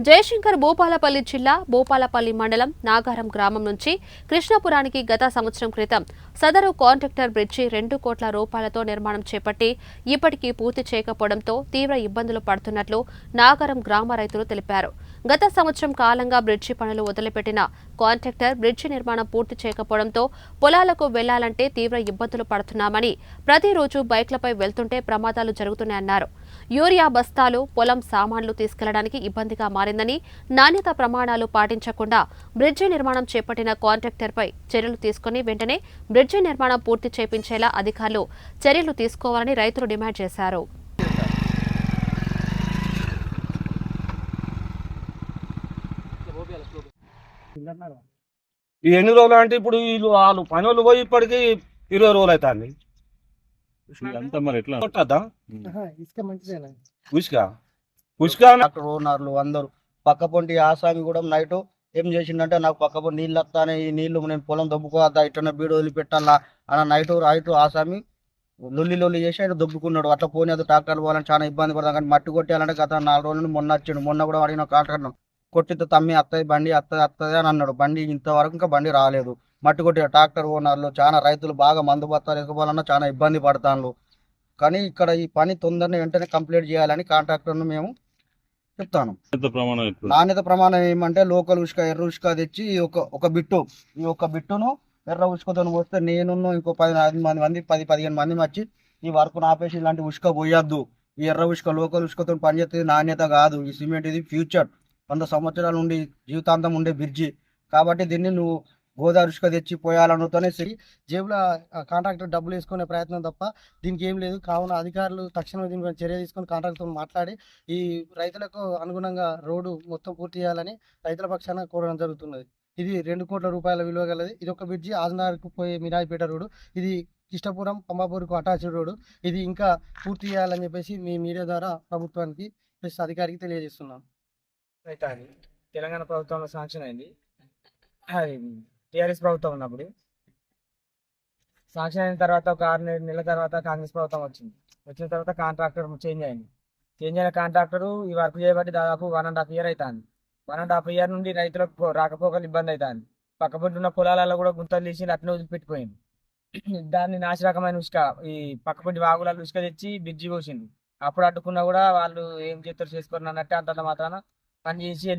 జయశంకర్ భూపాలపల్లి జిల్లా భూపాలపల్లి మండలం నాగారం గ్రామం నుంచి కృష్ణాపురానికి గత సంవత్సరం క్రితం సదరు కాంట్రాక్టర్ బ్రిడ్జి 2 కోట్ల రూపాయలతో నిర్మాణం చేపట్టి ఇప్పటికీ పూర్తి చేయకపోవడంతో తీవ్ర ఇబ్బందులు పడుతున్నట్లు నాగారం గ్రామ రైతులు తెలిపారు. గత సంవత్సరం కాలంగా బ్రిడ్జి పనులు వదిలిపెట్టిన కాంట్రాక్టర్ బ్రిడ్జి నిర్మాణం పూర్తి చేయకపోవడంతో పొలాలకు వెళ్లాలంటే తీవ్ర ఇబ్బందులు పడుతున్నామని, ప్రతిరోజు బైక్లపై వెళ్తుంటే ప్రమాదాలు జరుగుతున్నాయన్నారు. యూరియా బస్తాలు, పొలం సామాన్లు తీసుకెళ్లడానికి ఇబ్బందిగా మారిందని, నాణ్యత ప్రమాణాలు పాటించకుండా బ్రిడ్జి నిర్మాణం చేపట్టిన కాంట్రాక్టర్పై చర్యలు తీసుకుని వెంటనే బ్రిడ్జి నిర్మాణం పూర్తి చేపించేలా అధికారులు చర్యలు తీసుకోవాలని రైతులు డిమాండ్ చేశారు. ఈ ఎన్ని రోజులు అంటే ఇప్పుడు వీళ్ళు వాళ్ళు పని వాళ్ళు పోయి ఇప్పటికి 20 రోజులు అవుతుంది. కొట్టద్దా ఉసుక ఓనర్లు అందరూ పక్క పొంటి ఆసామి కూడా నైట్ ఏం చేసిండంటే, నాకు పక్క పొంటి నీళ్ళు వస్తానే, ఈ నీళ్లు నేను పొలం దొబ్బుకోవద్దా, ఇట్లా బీడు వదిలిపెట్టాలా అన్న నైట్ ఆసామి లొల్లి చేసి ఆయన దొబ్బుకున్నాడు. అట్లా పోనీ అది ట్రాక్టర్లు పోవాలని చాలా ఇబ్బంది పడతాం. కానీ మట్టి కొట్టేయాలంటే గత 4 రోజుల నుండి మొన్న వచ్చిండు. మొన్న కూడా అడిగిన కాంట్రాక్టర్ కొట్టితే తమ్మి వస్తుంది బండి వస్తుంది అని అన్నాడు. బండి ఇంతవరకు ఇంకా బండి రాలేదు. మట్టి కొట్టే ట్రాక్టర్ ఓనర్లు చాలా రైతులు బాగా మందు బత్తాలు ఎసుకోవాలన్నా చాలా ఇబ్బంది పడతాను. కానీ ఇక్కడ ఈ పని తొందరగా వెంటనే కంప్లీట్ చేయాలని కాంట్రాక్టర్ను మేము చెప్తాను. నాణ్యత ప్రమాణం ఏమంటే లోకల్ ఉసుక, ఎర్ర ఉసుక తెచ్చి ఒక బిట్టును ఎర్ర ఉసుకతో పోస్తే నేను ఇంకో 10 15 మంది వచ్చి ఈ వర్క్ ఆపేసి ఇలాంటి ఉసుక పోయొద్దు. ఈ ఎర్ర ఉసుక లోకల్ ఉసుకతో పనిచేస్తే నాణ్యత కాదు. ఈ సిమెంట్ ఇది ఫ్యూచర్ 100 సంవత్సరాల నుండి జీవితాంతం ఉండే బ్రిడ్జి. కాబట్టి దీన్ని నువ్వు గోదావరి ఉసుక తెచ్చి పోయాలనుతోనే సరి జేబులో కాంట్రాక్టర్ డబ్బులు వేసుకునే ప్రయత్నం తప్ప దీనికి ఏం లేదు. కావున అధికారులు తక్షణమే దీనిపై చర్య తీసుకొని కాంట్రాక్టర్తో మాట్లాడి ఈ రైతులకు అనుగుణంగా రోడ్డు మొత్తం పూర్తి చేయాలని రైతుల పక్షాన కోరడం జరుగుతున్నది. ఇది 2 కోట్ల రూపాయల విలువ గలది. ఇది ఒక బ్రిడ్జి ఆజనార్కు పోయే మిరాయిపేట రోడ్డు. ఇది కిష్టపురం పంబాపూర్కు అటాచ్డ్ రోడ్డు. ఇది ఇంకా పూర్తి చేయాలని చెప్పేసి మీ మీడియా ద్వారా ప్రభుత్వానికి ప్లస్ అధికారికి తెలియజేస్తున్నాం. అయితే అది తెలంగాణ ప్రభుత్వంలో శాంక్షన్ అయింది. అది టీఆర్ఎస్ ప్రభుత్వం ఉన్నప్పుడు శాంక్షన్ అయిన తర్వాత ఒక 6 నెలల తర్వాత కాంగ్రెస్ ప్రభుత్వం వచ్చిన తర్వాత కాంట్రాక్టర్ చేంజ్ అయిన కాంట్రాక్టర్ ఈ వర్క్ చేయబట్టి దాదాపు 1.5 year అవుతుంది. 1.5 year నుండి రైతులకు రాకపోకలు ఇబ్బంది అవుతుంది. పక్కపొంటున్న పొలాలలో కూడా గుంతలు తీసి అట్నే వదిలిపెట్టిపోయింది. దాన్ని నాశరకమైన ఉసుక, ఈ పక్కపొంటి వాగులలో ఉసుక తెచ్చి బ్రిడ్జి పోసింది. అప్పుడు అడ్డుకున్నా కూడా వాళ్ళు ఏం చేస్తారు చేసుకోరు అన్నట్టే అంతంత మాత్రాన పని చేసి